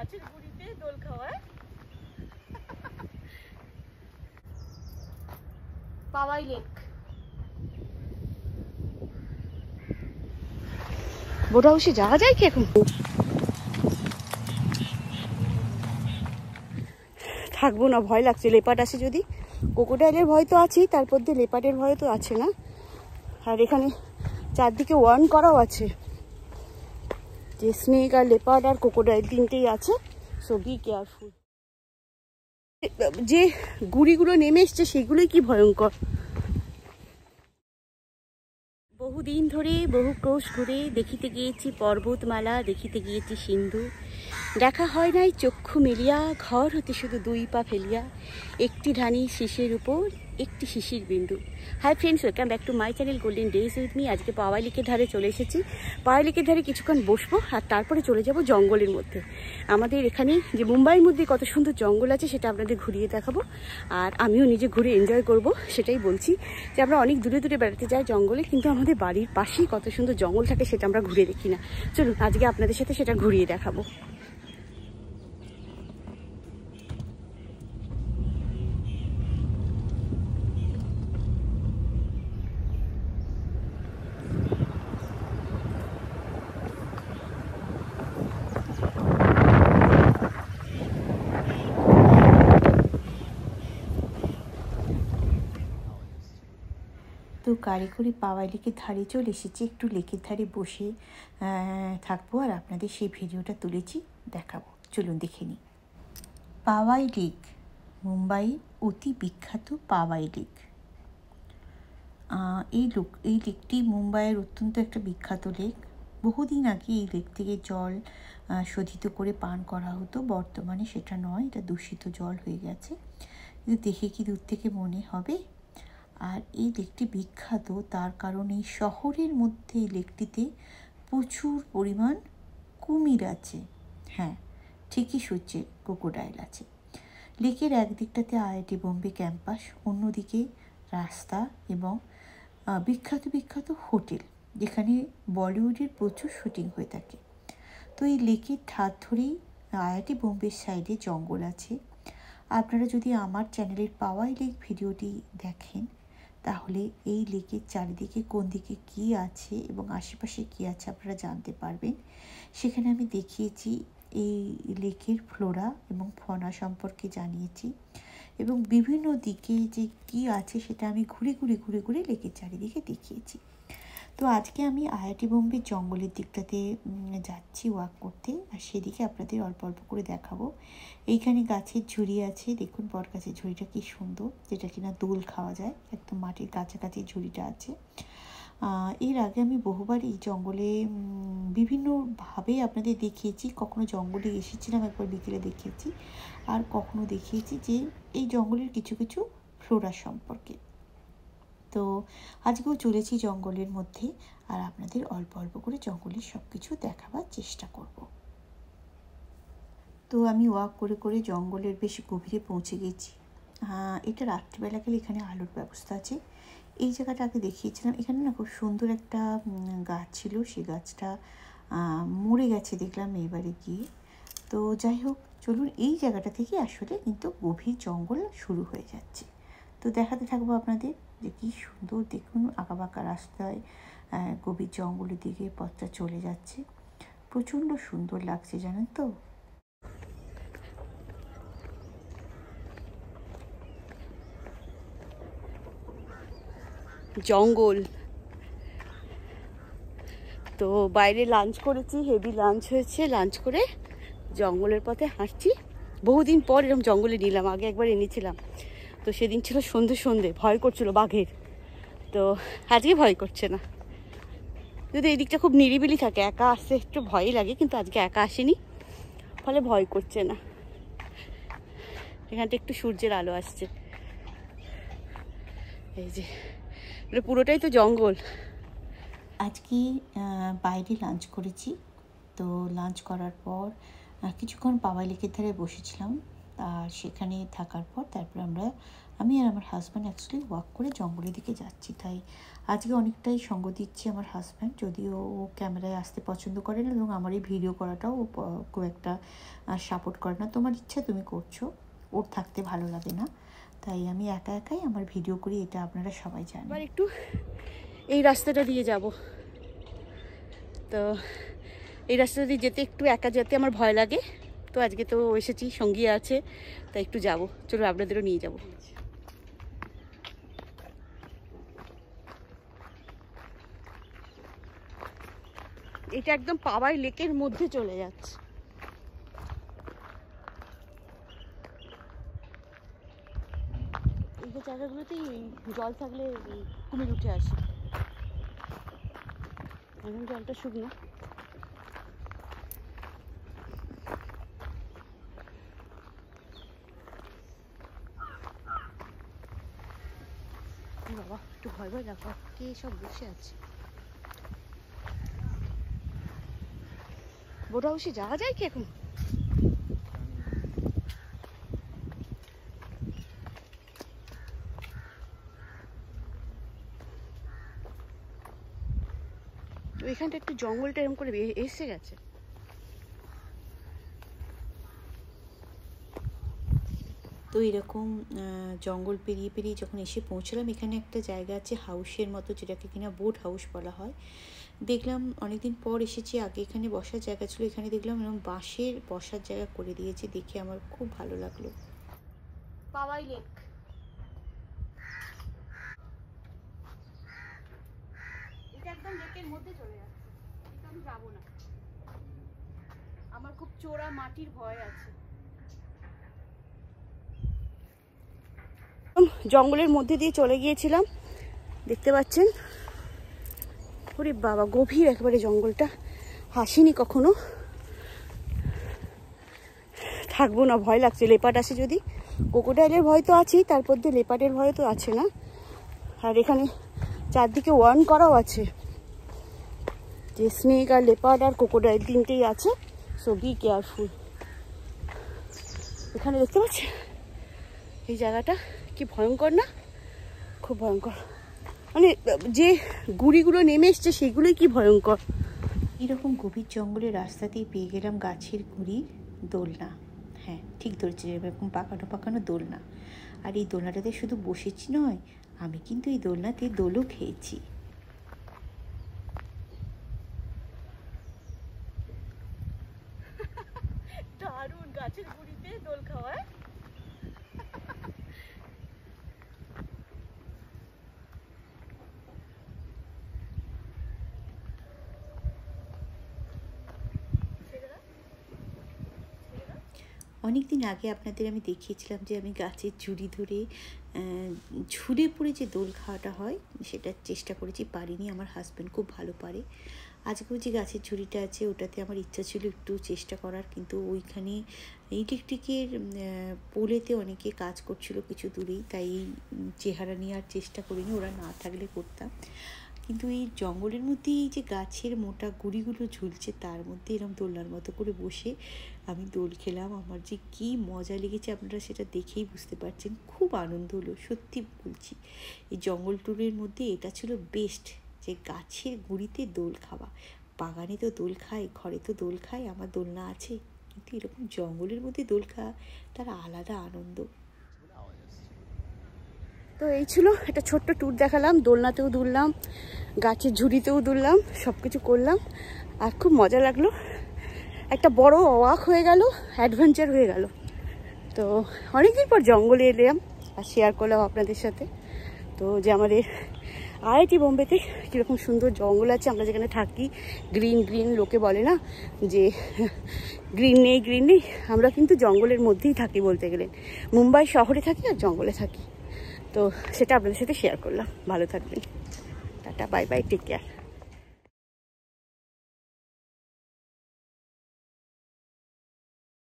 গাছের গুড়িতে দোল খাওয়ায় পাওয়াই লেক। বোট হাউসে যাওয়া যায় কি এখন? থাকবো না, ভয় লাগছে। লেপার্ড আসে যদি। ক্রোকোডাইলের ভয় তো আছেই, তারপর দিয়ে লেপার্ডের ভয় তো আছে না। আর এখানে চারদিকে ওয়ার্ন করাও আছে যে স্নেক আর লেপার্ড আর ক্রোকোডাইল তিনটেই আছে, সো বি কেয়ারফুল। যে গুড়িগুলো নেমে এসছে সেগুলোই কি ভয়ঙ্কর। বহুদিন ধরে বহু ক্রোশ ঘুরে দেখিতে গিয়েছি পর্বতমালা, দেখিতে গিয়েছি সিন্ধু, দেখা হয় নাই চক্ষু মেলিয়া, ঘর হতে শুধু দুই পা ফেলিয়া, একটি ধানি শীষের উপর একটি শিশির বিন্দু। Hi friends, welcome back to my channel golden days with me. আজকে পাওয়াই লেকের ধারে চলে এসেছি। পাওয়াই লেকের ধারে কিছুক্ষণ বসবো আর তারপরে চলে যাব জঙ্গলের মধ্যে। আমাদের এখানে যে মুম্বাইয়ের মধ্যে কত সুন্দর জঙ্গল আছে সেটা আপনাদের ঘুরিয়ে দেখাবো, আর আমিও নিজে ঘুরে এনজয় করব। সেটাই বলছি যে আমরা অনেক দূরে দূরে বেড়াতে যাই জঙ্গলে, কিন্তু আমাদের বাড়ির পাশেই কত সুন্দর জঙ্গল থাকে সেটা আমরা ঘুরে দেখি না। চলুন আজকে আপনাদের সাথে সেটা ঘুরিয়ে দেখাবো। তো গাড়ি করে পাওয়াই লেকের ধারে চলে এসেছি। একটু লেকের ধারে বসে থাকবো আর আপনাদের সেই ভিডিওটা তুলেছি, দেখাবো। চলুন দেখে নিই। পাওয়াই লেক, মুম্বাইয়ের অতি বিখ্যাত পাওয়াই লেক। এই লেকটি মুম্বাইয়ের অত্যন্ত একটা বিখ্যাত লেক। বহুদিন আগে এই লেক থেকে জল শোধিত করে পান করা হতো, বর্তমানে সেটা নয়, এটা দূষিত জল হয়ে গেছে। কিন্তু দেখে কি দূর থেকে মনে হবে। আর এই লেকটি বিখ্যাত তার কারণ এই শহরের মধ্যে এই লেকটিতে প্রচুর পরিমাণ কুমির আছে। হ্যাঁ, ঠিকই শুনছে, ক্রোকোডাইল আছে। লেকের একদিকটাতে আইআইটি বোম্বে ক্যাম্পাস, অন্যদিকে রাস্তা এবং বিখ্যাত হোটেল, যেখানে বলিউডের প্রচুর শুটিং হয়ে থাকে। তো এই লেকের ধার ধরেই আইআইটি বোম্বের সাইডে জঙ্গল আছে। আপনারা যদি আমার চ্যানেলের পাওয়াই লেক ভিডিওটি দেখেন তাহলে এই লেকের চারিদিকে কোন দিকে কী আছে এবং আশেপাশে কী আছে আপনারা জানতে পারবেন। সেখানে আমি দেখিয়েছি এই লেকের ফ্লোরা এবং ফনা সম্পর্কে জানিয়েছি, এবং বিভিন্ন দিকে যে কী আছে সেটা আমি ঘুরে লেকের চারিদিকে দেখিয়েছি। তো আজকে আমি আইআইটি বোম্বের জঙ্গলের দিকটাতে যাচ্ছি ওয়াক করতে, আর সেদিকে আপনাদের অল্প অল্প করে দেখাবো। এইখানে গাছের ঝুড়ি আছে, দেখুন বট গাছের ঝুড়িটা কি সুন্দর, যেটা কিনা দোল খাওয়া যায়। একদম মাটির কাছাকাছি ঝুড়িটা আছে। এর আগে আমি বহুবারই জঙ্গলে বিভিন্নভাবে আপনাদের দেখিয়েছি। কখনো জঙ্গলে এসেছিলাম, একবার বিকেলে দেখিয়েছি, আর কখনো দেখিয়েছি যে এই জঙ্গলের কিছু কিছু ফ্লোরা সম্পর্কে। তো আজকেও চলেছি জঙ্গলের মধ্যে, আর আপনাদের অল্প অল্প করে জঙ্গলের সব কিছু দেখাবার চেষ্টা করব। তো আমি ওয়াক করে করে জঙ্গলের বেশ গভীরে পৌঁছে গেছি। এটা রাত্রিবেলা গেলে এখানে আলোর ব্যবস্থা আছে। এই জায়গাটা আগে দেখিয়েছিলাম। এখানে না খুব সুন্দর একটা গাছ ছিল, সেই গাছটা মরে গেছে দেখলাম এবারে গিয়ে। তো যাই হোক, চলুন, এই জায়গাটা থেকে আসলে কিন্তু গভীর জঙ্গল শুরু হয়ে যাচ্ছে। তো দেখাতে থাকবো আপনাদের যে কী সুন্দর, দেখুন আঁকাবাঁকা রাস্তায় গভীর জঙ্গলের দিকে পথটা চলে যাচ্ছে। প্রচণ্ড সুন্দর লাগছে, জানেন তো। জঙ্গল। তো বাইরে লাঞ্চ করেছি, হেভি লাঞ্চ হয়েছে। লাঞ্চ করে জঙ্গলের পথে হাঁটছি। বহুদিন পর এরকম জঙ্গলে নিলাম, আগে একবার এনেছিলাম। তো সেদিন ছিল সন্ধে, ভয় করছিল বাঘের। তো আজকে ভয় করছে না, যদি এই দিকটা খুব নিরিবিলি থাকে। একা আসতে একটু ভয়ই লাগে, কিন্তু আজকে একা আসেনি, ফলে ভয় করছে না। এখানটা একটু সূর্যের আলো আসছে। এই যে এটা পুরোটাই তো জঙ্গল। আজকে বাইরে লাঞ্চ করেছি। তো লাঞ্চ করার পর কিছুক্ষণ পাওয়াই লেকের ধারে বসেছিলাম। আর সেখানে থাকার পর তারপর আমি আর আমার হাজব্যান্ড অ্যাকচুয়ালি ওয়াক করে জঙ্গলের দিকে যাচ্ছি। তাই আজকে অনেকটাই সঙ্গ দিচ্ছে আমার হাজব্যান্ড, যদিও ও ক্যামেরায় আসতে পছন্দ করে না এবং আমার এই ভিডিও করাটাও ও খুব একটা সাপোর্ট করে না। তোমার ইচ্ছা তুমি করছো, ওর থাকতে ভালো লাগে না, তাই আমি একা একাই আমার ভিডিও করি, এটা আপনারা সবাই জানেন। এবার একটু এই রাস্তাটা দিয়ে যাব। তো এই রাস্তাটা দিয়ে যেতে একটু একা যেতে আমার ভয় লাগে, তো আজকে তো এসেছি, সঙ্গী আছে, তাই একটু যাব। চলো আপনাদেরও নিয়ে যাব। এটা একদম পাওয়াই লেকের মধ্যে চলে যাচ্ছে। এই যে জায়গাগুলোতেই জল থাকলে কুমির উঠে আসে। এখন জলটা শুকনো। বাবা একটু ভয় ভয় লাগলো, কে সব বসে আছে। বোট হাউসে যাওয়া যায় কি এখন? তো এখানটা একটু জঙ্গলটা এরকম করে এসে গেছে। তো এরকম জঙ্গল পেরিয়ে পেরিয়ে যখন এসে পৌঁছলাম, এখানে একটা জায়গা আছে হাউসের মতো, যেটাকে কিনা বোট হাউস বলা হয়। দেখলাম অনেকদিন পর এসেছি, আগে এখানে বসার জায়গা ছিল, এখানে দেখলাম এরকম বাঁশের বসার জায়গা করে দিয়েছে, দেখে আমার খুব ভালো লাগলো। পাওয়াই লেক, এটা একদম লেকের মধ্যে চলে যাচ্ছে। এটা আমি যাবো না, আমার খুব চোরা মাটির ভয় আছে। জঙ্গলের মধ্যে দিয়ে চলে গিয়েছিলাম, দেখতে পাচ্ছেন। ওরে বাবা, গভীর একেবারে জঙ্গলটা, হাসিনি কখনো, থাকবো না, ভয় লাগছে। লেপার্ড আসে যদি, ক্রোকোডাইলের ভয় তো আছেই, তারপর দিয়ে লেপার্ডের ভয় তো আছে না। আর এখানে চারদিকে ওয়ার্ন করাও আছে যে স্নেক আর লেপার্ড আর ক্রোকোডাইল তিনটেই আছে, সো বি কেয়ারফুল। এখানে দেখতে পাচ্ছেন এই জায়গাটা কি ভয়ঙ্কর না? খুব ভয়ঙ্কর, মানে যে গুড়িগুলো নেমে এসছে সেগুলোই কি ভয়ঙ্কর। এরকম গভীর জঙ্গলের রাস্তা দিয়ে পেয়ে গেলাম গাছের গুঁড়ির দোলনা। হ্যাঁ ঠিক ধরেছি, এরকম পাকানো পাকানো দোলনা। আর এই দোলনাটাতে শুধু বসেছি নয়, আমি কিন্তু এই দোলনাতে দোলও খেয়েছি। দারুণ, গাছের গুঁড়িতে দোল খাওয়ায়। অনেক দিন আগে আপনাদের আমি দেখিয়েছিলাম যে আমি গাছের ঝুড়ি ধরে ঝুলে পড়ে যে দোল খাওয়াটা হয় সেটা চেষ্টা করেছি, পারিনি। আমার হাজব্যান্ড খুব ভালো পারে। আজকেও যে গাছের ঝুড়িটা আছে ওটাতে আমার ইচ্ছা ছিল একটু চেষ্টা করার, কিন্তু ওইখানে ইলেকট্রিকের পোলেতে অনেকে কাজ করছিল কিছু দূরেই, তাই চেহারা নিয়ে আর চেষ্টা করিনি, ওরা না থাকলে করতাম। কিন্তু এই জঙ্গলের মধ্যে এই যে গাছের মোটা গুঁড়িগুলো ঝুলছে, তার মধ্যে এরকম দোলনার মতো করে বসে আমি দোল খেলাম। আমার যে কী মজা লেগেছে আপনারা সেটা দেখেই বুঝতে পারছেন, খুব আনন্দ হলো, সত্যি বলছি। এই জঙ্গল ট্যুরের মধ্যে এটা ছিল বেস্ট, যে গাছের গুঁড়িতে দোল খাওয়া। বাগানে তো দোল খায়, ঘরে তো দোল খায়, আমার দোলনা আছে, কিন্তু এরকম জঙ্গলের মধ্যে দোল খাওয়া তার আলাদা আনন্দ। তো এই ছিল একটা ছোট্ট ট্যুর দেখালাম, দোলনাতেও দুললাম, গাছের ঝুড়িতেও দুললাম, সব কিছু করলাম, আর খুব মজা লাগলো। একটা বড় ওয়াক হয়ে গেল, অ্যাডভেঞ্চার হয়ে গেল। তো অনেকদিন পর জঙ্গলে এলাম আর শেয়ার করলাম আপনাদের সাথে। তো যে আমাদের আইআইটি বোম্বেতে কীরকম সুন্দর জঙ্গল আছে, আমরা যেখানে থাকি গ্রিন গ্রিন, লোকে বলে না যে গ্রিন নেই গ্রিন নেই, আমরা কিন্তু জঙ্গলের মধ্যেই থাকি বলতে গেলে। মুম্বাই শহরে থাকি আর জঙ্গলে থাকি, তো সেটা আপনাদের সাথে শেয়ার করলাম। ভালো থাকবেন, tata, bye bye, take care.